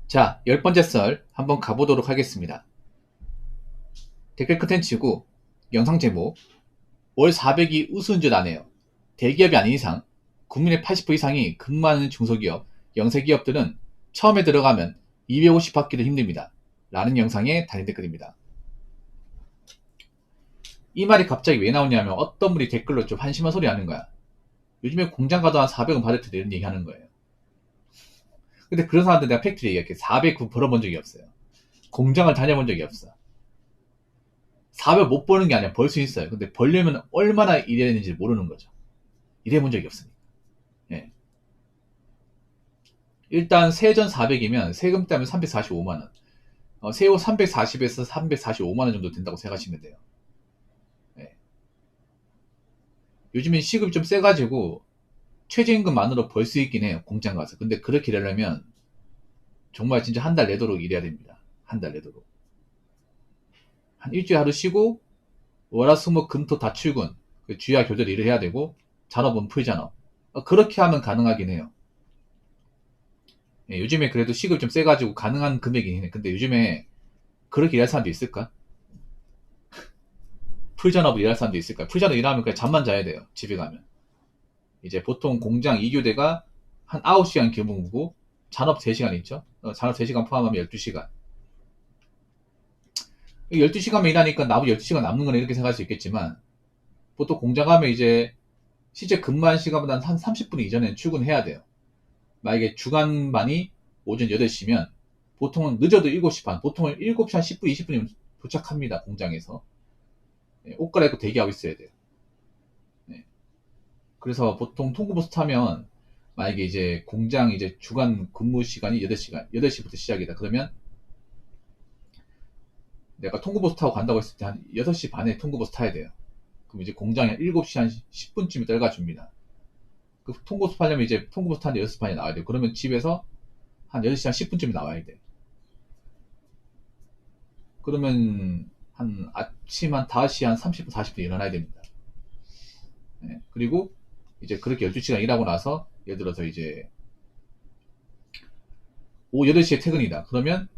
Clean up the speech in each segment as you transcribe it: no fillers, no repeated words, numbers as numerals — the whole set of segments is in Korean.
자, 10번째 썰 한번 가보도록 하겠습니다. 댓글 컨텐츠고 영상 제목 월 400이 우스운전 안 해요. 대기업이 아닌 이상 국민의 80% 이상이 근무하는 중소기업, 영세기업들은 처음에 들어가면 250 받기도 힘듭니다. 라는 영상의 단위 댓글입니다. 이 말이 갑자기 왜 나오냐면 어떤 분이 댓글로 좀 한심한 소리 하는 거야. 요즘에 공장 가도 한 400은 받을 텐데 이런 얘기 하는 거예요. 근데 그런 사람들 내가 팩트리 얘기할게. 400 벌어본 적이 없어요. 공장을 다녀본 적이 없어. 400 못 버는 게 아니라 벌 수 있어요. 근데 벌려면 얼마나 일해야 되는지 모르는 거죠. 일해본 적이 없으니까. 예. 일단 세전 400이면 세금 따면 345만원. 세후 340에서 345만원 정도 된다고 생각하시면 돼요. 예. 요즘엔 시급이 좀 세가지고 최저임금만으로 벌 수 있긴 해요. 공장 가서. 근데 그렇게 일하려면 정말 진짜 한 달 내도록 일해야 됩니다. 한 달 내도록. 한 일주일 하루 쉬고 월화수목금토 다 출근. 주야 교대로 일을 해야 되고 잔업은 풀잔업. 그렇게 하면 가능하긴 해요. 예, 요즘에 그래도 시급 좀 세가지고 가능한 금액이긴 해. 근데 요즘에 그렇게 일할 사람도 있을까? 풀전업을 일할 사람도 있을까? 풀전업 일하면 그냥 잠만 자야 돼요. 집에 가면. 이제 보통 공장 2교대가 한 9시간 근무고 잔업 3시간 있죠? 잔업 3시간 포함하면 12시간. 12시간만 일하니까 나머지 12시간 남는 거네 이렇게 생각할 수 있겠지만 보통 공장 가면 이제 실제 근무한 시간보다 한 30분 이전에 출근해야 돼요. 만약에 주간반이 오전 8시면 보통은 늦어도 7시 반, 보통은 7시 한 10분, 20분이면 도착합니다. 공장에서. 예, 옷 갈아입고 대기하고 있어야 돼요. 예. 그래서 보통 통근버스 타면 만약에 이제 공장 이제 주간 근무 시간이 8시간, 8시부터 시작이다. 그러면 내가 통근버스 타고 간다고 했을 때 한 6시 반에 통근버스 타야 돼요. 그럼 이제 공장에 7시 한 10분쯤에 떨가줍니다. 그 통근버스 타려면 이제 통근버스 타는데 6시 반에 나와야 돼요. 그러면 집에서 한 8시 한 10분쯤에 나와야 돼. 그러면 한 아침 한 5시 한 30분, 40분 일어나야 됩니다. 예. 그리고 이제 그렇게 12시간 일하고 나서 예를 들어서 이제 오후 8시에 퇴근이다. 그러면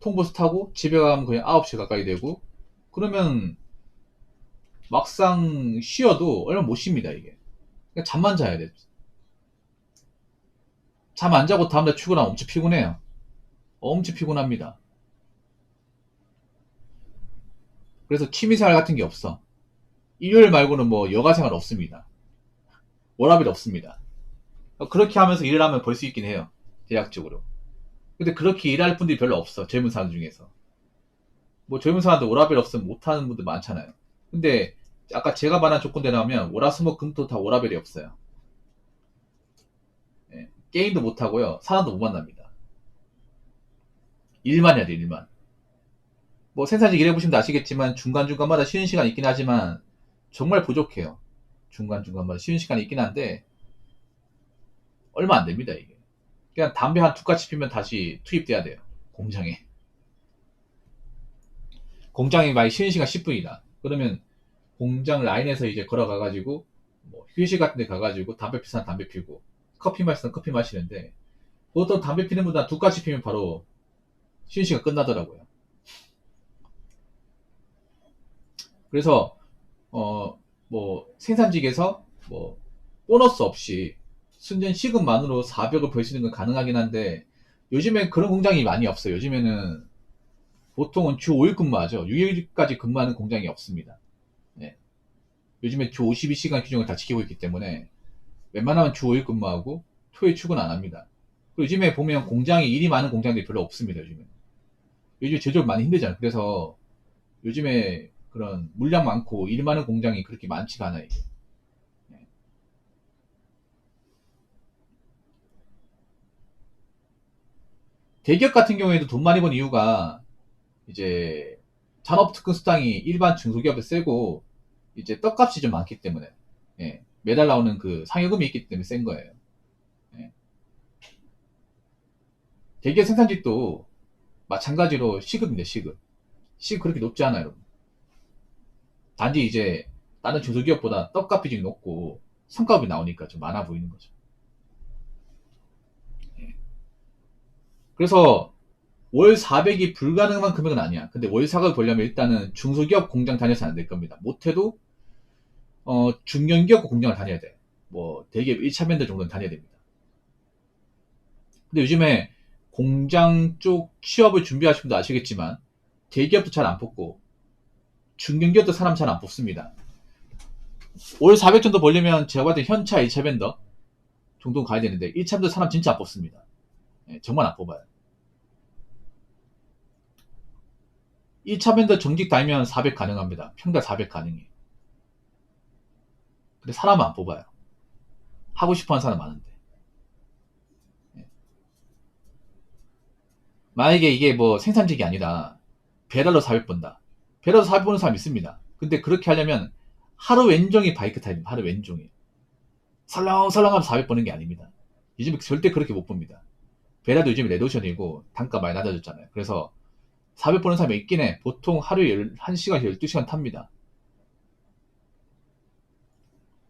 통버스 타고 집에 가면 거의 9시 가까이 되고 그러면 막상 쉬어도 얼마 못 쉽니다 이게. 그러니까 잠만 자야 돼. 잠 안 자고 다음날 출근하면 엄청 피곤해요. 엄청 피곤합니다. 그래서 취미생활 같은 게 없어. 일요일 말고는 뭐 여가생활 없습니다. 워라밸 없습니다. 그렇게 하면서 일을 하면 벌 수 있긴 해요. 대략적으로. 근데 그렇게 일할 분들이 별로 없어. 젊은 사람 중에서. 뭐 젊은 사람들 워라밸 없으면 못하는 분들 많잖아요. 근데 아까 제가 말한 조건대로 하면 월화수목금토 다 워라밸이 없어요. 예. 게임도 못하고요. 사람도 못 만납니다. 일만 해야 돼, 일만. 뭐 생산직 일해보시면 아시겠지만 중간중간마다 쉬는 시간 있긴 하지만 정말 부족해요. 중간중간마다 쉬는 시간이 있긴 한데 얼마 안 됩니다, 이게. 그냥 담배 한 두 가지 피면 다시 투입돼야 돼요. 공장에. 공장에 만약 쉬는 시간 10분이다. 그러면 공장 라인에서 이제 걸어가가지고 뭐 휴식 같은 데 가가지고 담배 피는 사람 담배 피고 커피 마시는 사람 커피 마시는데 보통 담배 피는 분들 두 가지 피면 바로 쉬는 시간 끝나더라고요. 그래서 뭐 생산직에서 뭐 보너스 없이 순전 시급만으로 400을 벌 수 있는 건 가능하긴 한데 요즘엔 그런 공장이 많이 없어요. 요즘에는 보통은 주 5일 근무하죠. 6일까지 근무하는 공장이 없습니다. 네. 요즘에 주 52시간 규정을 다 지키고 있기 때문에 웬만하면 주 5일 근무하고 토요일 출근 안 합니다. 그리고 요즘에 보면 공장이 일이 많은 공장들이 별로 없습니다. 요즘 제조업 많이 힘들잖아요. 그래서 요즘에 그런 물량 많고 일 많은 공장이 그렇게 많지가 않아요. 이게. 네. 대기업 같은 경우에도 돈 많이 번 이유가 이제 산업특근 수당이 일반 중소기업에 세고 이제 떡값이 좀 많기 때문에 예. 매달 나오는 그 상여금이 있기 때문에 센 거예요. 예. 대기업 생산직도 마찬가지로 시급인데 시급. 시급 그렇게 높지 않아요. 여러분. 단지 이제 다른 중소기업보다 떡값이 좀 높고 성과급이 나오니까 좀 많아 보이는 거죠. 예. 그래서 월 400이 불가능한 금액은 아니야. 근데 월 400을 벌려면 일단은 중소기업 공장 다녀서 안 될 겁니다. 못해도 중견기업 공장을 다녀야 돼. 뭐 대기업 1차 밴드 정도는 다녀야 됩니다. 근데 요즘에 공장 쪽 취업을 준비하시는 분도 아시겠지만 대기업도 잘 안 뽑고 중견기업도 사람 잘 안 뽑습니다. 월 400 정도 벌려면 제가 봤을 때 현차 2차 밴더 정도 가야 되는데 1차 밴더 사람 진짜 안 뽑습니다. 예, 정말 안 뽑아요. 1차 밴더 정직 달면 400 가능합니다. 평달 400 가능해. 근데 사람은 안 뽑아요. 하고 싶어 하는 사람 많은데. 예. 만약에 이게 뭐 생산직이 아니라 배달로 400 번다. 배달로 400 버는 사람 있습니다. 근데 그렇게 하려면 하루 왼종이 바이크 타입입니다. 하루 왼종이. 설렁설렁하면 400 버는 게 아닙니다. 요즘에 절대 그렇게 못 봅니다. 배달도 요즘에 레드오션이고 단가 많이 낮아졌잖아요. 그래서 400 버는 사람이 있긴 해. 보통 하루에 1시간, 12시간 탑니다.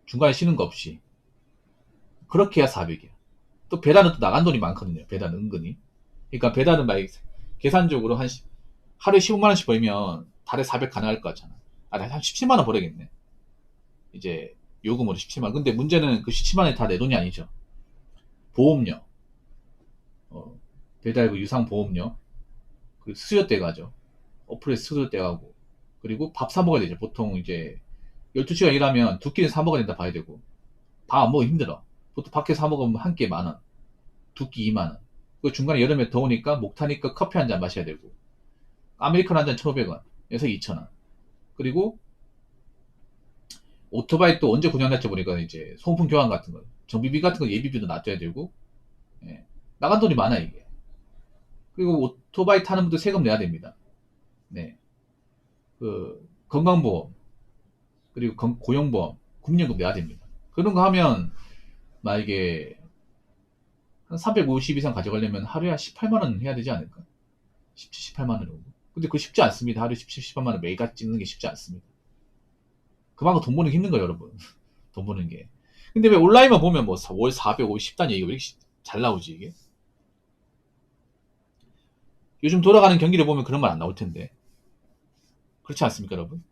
중간에 쉬는 거 없이. 그렇게 해야 400이야. 또 배달은 또 나간 돈이 많거든요. 배달은 은근히. 그러니까 배달은 막 계산적으로 하루에 15만원씩 벌면 달에 400 가능할 것 같잖아. 한 17만원 벌어야겠네. 이제 요금으로 17만원. 근데 문제는 그 17만원이 다 내 돈이 아니죠. 보험료, 배달 그 유상 보험료, 그리고 수수료 떼가죠. 어플에서 수수료 떼가고, 그리고 밥 사 먹어야 되죠. 보통 이제 12시간 일하면 두 끼는 사 먹어야 된다 봐야 되고, 밥 안 먹으면 힘들어. 보통 밖에 사 먹으면 한 끼에 10,000원, 두 끼 20,000원. 그 중간에 여름에 더우니까 목 타니까 커피 한 잔 마셔야 되고, 아메리카노 한 잔 1,500원, 에서 2,000원. 그리고 오토바이 또 언제 고장날지 모르니까 이제 소모품 교환 같은 거, 정비비 같은 거 예비비도 놔둬야 되고, 예. 나간 돈이 많아 이게. 그리고 오토바이 타는 분들 세금 내야 됩니다. 네. 그 건강보험 그리고 고용보험, 국민연금 내야 됩니다. 그런 거 하면 만약에 한 350 이상 가져가려면 하루에 한 18만 원 해야 되지 않을까? 17, 18만 원 정도. 근데 그거 쉽지 않습니다. 하루에 17, 18만 원 매일같이 찍는 게 쉽지 않습니다. 그만큼 돈 버는 게 힘든 거예요, 여러분. 돈 버는 게. 근데 왜 온라인만 보면 뭐 월 450단 얘기가 왜 이렇게 잘 나오지 이게? 요즘 돌아가는 경기를 보면 그런 말 안 나올 텐데. 그렇지 않습니까, 여러분?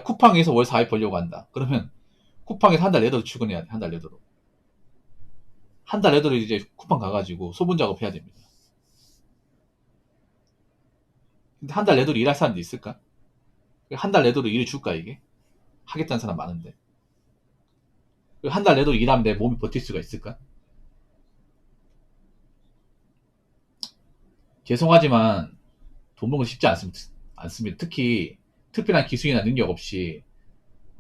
쿠팡에서 월 400 벌려고 한다. 그러면 쿠팡에서 한 달 내도록 출근해야 돼. 한 달 내도록. 한 달 내도록 이제 쿠팡 가가지고 소분 작업 해야 됩니다. 근데 한 달 내도록 일할 사람도 있을까? 한 달 내도록 일을 줄까 이게? 하겠다는 사람 많은데. 한 달 내도록 일하면 내 몸이 버틸 수가 있을까? 죄송하지만 돈 버는 거 쉽지 않습니다. 특히 특별한 기술이나 능력 없이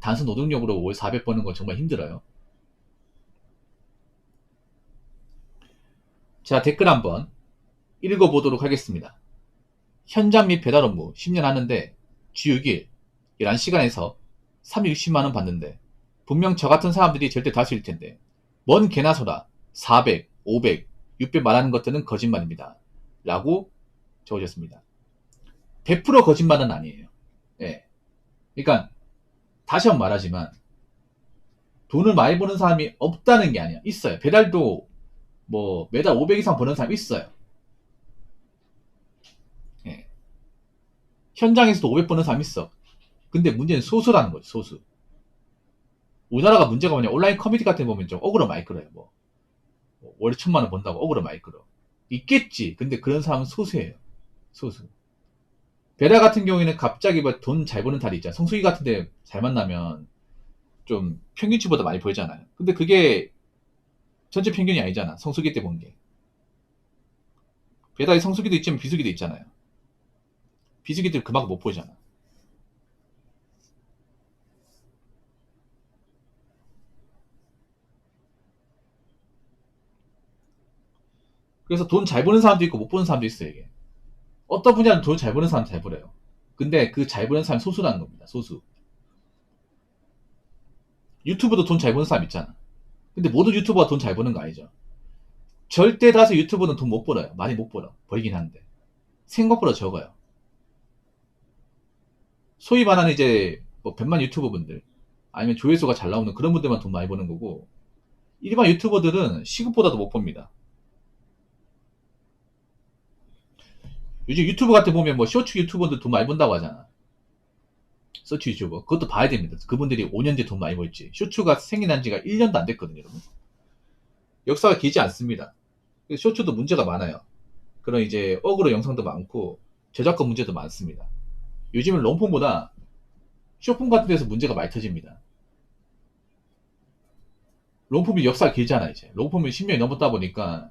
단순 노동력으로 월 400 버는 건 정말 힘들어요. 자, 댓글 한번 읽어보도록 하겠습니다. 현장 및 배달 업무 10년 하는데 주 6일 11시간에서 360만원 받는데 분명 저 같은 사람들이 절대 다수일 텐데 뭔 개나 소라 400, 500, 600 말하는 것들은 거짓말입니다. 라고 적어줬습니다. 100% 거짓말은 아니에요. 예. 그러니까 다시 한번 말하지만 돈을 많이 버는 사람이 없다는 게 아니야. 있어요. 배달도 뭐 매달 500 이상 버는 사람 있어요. 예. 현장에서도 500 버는 사람 있어. 근데 문제는 소수라는 거죠. 소수. 우리나라가 문제가 뭐냐, 온라인 커뮤니티 같은 거 보면 좀 억울로 많이 끌어요. 뭐 월에 1,000만 원 번다고 억울로 많이 끌어. 있겠지. 근데 그런 사람은 소수예요. 소수. 배달 같은 경우에는 갑자기 뭐 돈 잘 버는 달이 있잖아. 성수기 같은데 잘 만나면 좀 평균치보다 많이 벌잖아요. 근데 그게 전체 평균이 아니잖아. 성수기 때 본 게. 배달이 성수기도 있지만 비수기도 있잖아요. 비수기들 그만큼 못 보잖아. 그래서 돈 잘 버는 사람도 있고 못 버는 사람도 있어요, 이게. 어떤 분야는 돈 잘 버는 사람 잘 벌어요. 근데 그 잘 버는 사람이 소수라는 겁니다. 소수. 유튜브도 돈 잘 버는 사람 있잖아. 근데 모든 유튜버가 돈 잘 버는 거 아니죠. 절대 다수 유튜버는 돈 못 벌어요. 많이 못 벌어. 벌긴 한데. 생각보다 적어요. 소위 말하는 이제 뭐 100만 유튜버 분들 아니면 조회수가 잘 나오는 그런 분들만 돈 많이 버는 거고 일반 유튜버들은 시급보다도 못 법니다. 요즘 유튜브 같은 데 보면 뭐 쇼츠 유튜버들 돈 많이 번다고 하잖아. 서치 유튜버. 그것도 봐야 됩니다. 그분들이 5년 뒤에 돈 많이 벌지. 쇼츠가 생겨난 지가 1년도 안 됐거든요, 여러분. 역사가 길지 않습니다. 쇼츠도 문제가 많아요. 그런 이제 어그로 영상도 많고 저작권 문제도 많습니다. 요즘은 롱폼보다 쇼폼 같은 데서 문제가 많이 터집니다. 롱폼이 역사가 길잖아, 이제. 롱폼이 10년이 넘었다 보니까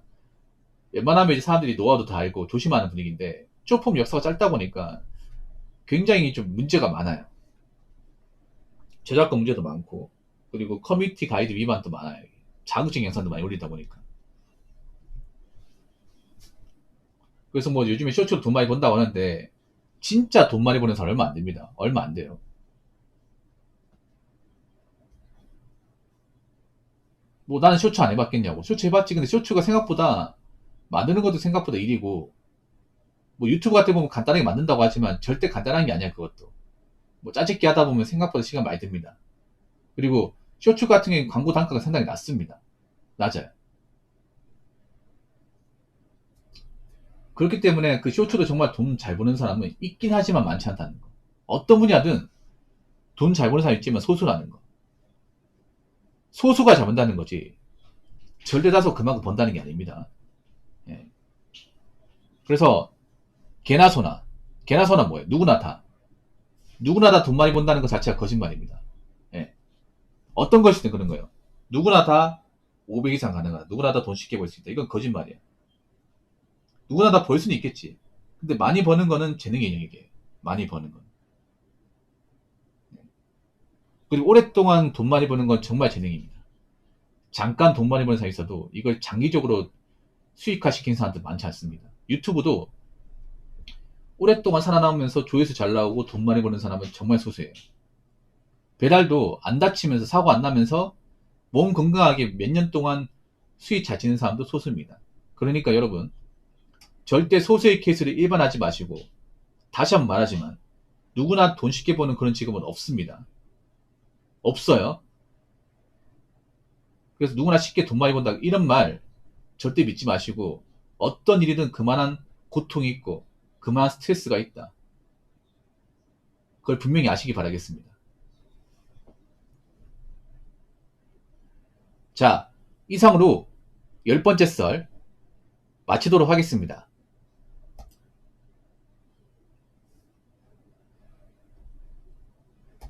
웬만하면 이제 사람들이 노하우도 다 알고 조심하는 분위기인데 쇼폼 역사가 짧다 보니까 굉장히 좀 문제가 많아요. 저작권 문제도 많고 그리고 커뮤니티 가이드 위반도 많아요. 자극적인 영상도 많이 올리다 보니까. 그래서 뭐 요즘에 쇼츠로 돈 많이 번다고 하는데 진짜 돈 많이 버는 사람 얼마 안 됩니다. 얼마 안 돼요. 뭐 나는 쇼츠 안 해봤겠냐고. 쇼츠 해봤지. 근데 쇼츠가 생각보다 만드는 것도 생각보다 일이고 뭐 유튜브 같은 데 보면 간단하게 만든다고 하지만 절대 간단한 게 아니야 그것도. 뭐 짜집기 하다 보면 생각보다 시간 많이 듭니다. 그리고 쇼츠 같은 경우는 광고 단가가 상당히 낮습니다. 낮아요. 그렇기 때문에 그 쇼츠로 정말 돈 잘 버는 사람은 있긴 하지만 많지 않다는 거. 어떤 분야든 돈 잘 버는 사람이 있지만 소수라는 거. 소수가 잘 번다는 거지. 절대 다수 그만큼 번다는 게 아닙니다. 예. 그래서 개나 소나. 개나 소나 뭐예요? 누구나 다. 누구나 다 돈 많이 번다는 것 자체가 거짓말입니다. 예. 어떤 것이든 그런 거예요. 누구나 다 500 이상 가능하다. 누구나 다 돈 쉽게 벌 수 있다. 이건 거짓말이야. 누구나 다 벌 수는 있겠지. 근데 많이 버는 거는 재능의 영역이에요. 많이 버는 건. 그리고 오랫동안 돈 많이 버는 건 정말 재능입니다. 잠깐 돈 많이 버는 사람이 있어도 이걸 장기적으로 수익화 시킨 사람들 많지 않습니다. 유튜브도 오랫동안 살아남으면서 조회수 잘 나오고 돈 많이 버는 사람은 정말 소수예요. 배달도 안 다치면서 사고 안 나면서 몸 건강하게 몇 년 동안 수익 잘 지는 사람도 소수입니다. 그러니까 여러분 절대 소수의 케이스를 일반하지 마시고 다시 한번 말하지만 누구나 돈 쉽게 버는 그런 직업은 없습니다. 없어요. 그래서 누구나 쉽게 돈 많이 번다 이런 말 절대 믿지 마시고 어떤 일이든 그만한 고통이 있고 그만한 스트레스가 있다. 그걸 분명히 아시기 바라겠습니다. 자, 이상으로 10번째 썰 마치도록 하겠습니다.